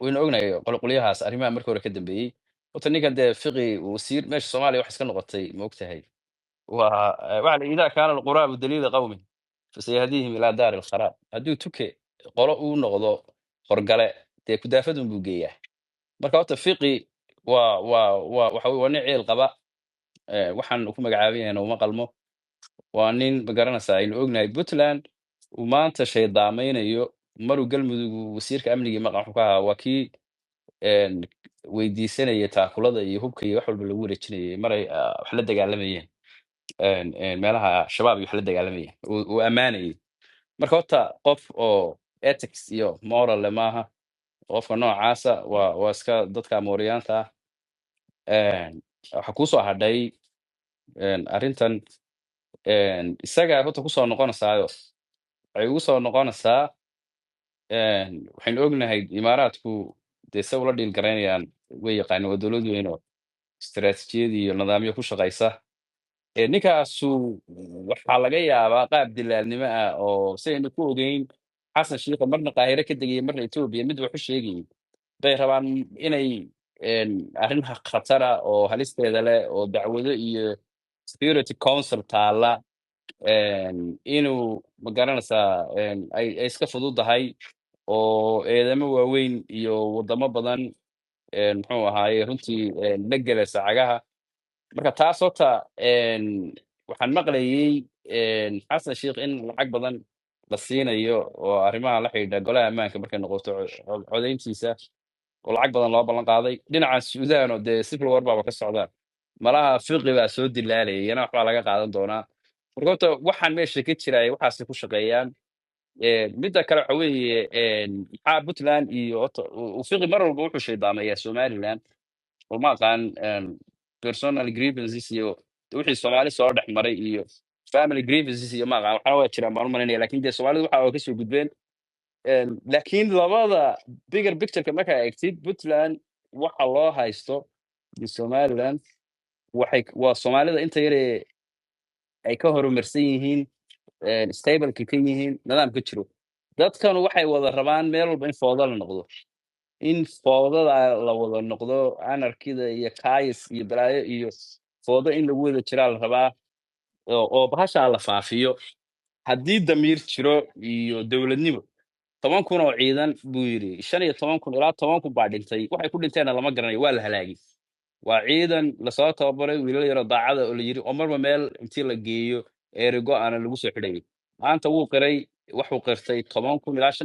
waynu ognahay qolqolyahaas arrimaha markii hore ka dambeeyey. Horta ninkan dee fiqi wasiir meesha Soomaaliya wax iska noqotay ma ogtahay. Waxa la idaa kaana alquraabu daliila qawmin fasayahdihim ilaa daari alkharaab. Hadduu tuke qolo uu noqdo horgale dee kudaafadun buu geeyaa. Marka horta fiqi waxa weye waa nin ciil qaba. Waxaan ku magacaaban yahayna uma qalmo. Waa nin ma garanaysaa aynu ognahay Puntland uu maanta shaydaamaynayo maruu galmudug wasiirka amniga maqan wuxuu ka ahaa waa kii weydiisanaya taakulada iyo hubka iyo wax walba lagu wareejinayay maray wax la dagaalamayeen meelaha shabaab iyo wax la dagaalamayeen uu ammaanayay. Marka horta qof oo ethics iyo moral leh maaha. Qofka noocaasa waa iska dadka mooryaanta ah. Waxa kusoo hadhay arrintan isaga horta kusoo noqonaysaayo waxay ugu soo noqonaysaa waxaynu ognahay imaaraadku dee se ula dhiil garaynayaan way yaqaaneen waa dowlad weyn oo istiraatiijiyad iyo nidaamyo ku shaqaysa. Ninkaasu waxaa laga yaabaa qaab dilaalnimo ah oo sidaynu ku ogeyn xasan shiikha marna qaahire ka degaya marna etoobiya mid wax u sheegayay bay rabaan inay arrin khatara oo halisteeda leh oo dacwado iyo security council taala inuu ma garanaysaa ay iska fududahay oo eedamo waaweyn iyo wadamo badan muxuu ahaaye runtii la gelaysa cagaha. Marka taas horta waxaan maqlayay xasan shiikh in lacag badan la siinayo oo arrimaha la xidhiidha golaha ammaanka markay noqoto codeyntiisa oo lacag badan loo ballan qaaday. Dhinaca Suudaan oo dee civil war baaba ka socdaan. Malaha fiqi baa soo dilaalaya iyana waxbaa laga qaadan doonaa. Marka horta waxaan meesha ka jiraya waxaasay ku shaqeeyaan. Midda kale waxa weeye maxaa Puntland iyo horta fiqi mar walba wuxuu shaydaamayaa Somaliland. Ma aqaan personal grievances iyo wixii Soomaali soo dhex maray iyo family grievances iyo ma aqaan waxna waa jiraan baan u malaynaya laakiin dee Soomaalidu waxa waa ka soo gudbeen. Laakiin labada bigger picture-ka markaa eegtid Puntland waxa loo haysto iyo Somaliland waa Soomaalida inta yar ee ay ka horumarsan yihiin stable-ka ka yihiin nidaam ka jiro. Dadkan waxay wada rabaan meel walba in foodo la noqdo. In foodada la wada noqdo anarkida iyo kayis iyo balaayo iyo foodo in lagu wada jiraa la rabaa oo bahashaa la faafiyo. Haddii damiir jiro iyo dowladnimo 10,000 oo ciidan buu yidhi 15,000 ilaa 10,000 baa dhintay. Waxay ku dhinteenna lama garanayo waa la halaagay. Waa ciidan lasoo tababaray wiilal yaroo daacada oo la yidhi oo marba meel intii la geeyo eerigo aana lagu soo xidhayay. Maanta wuu qiray wuxuu qirtay 10,000 ilaa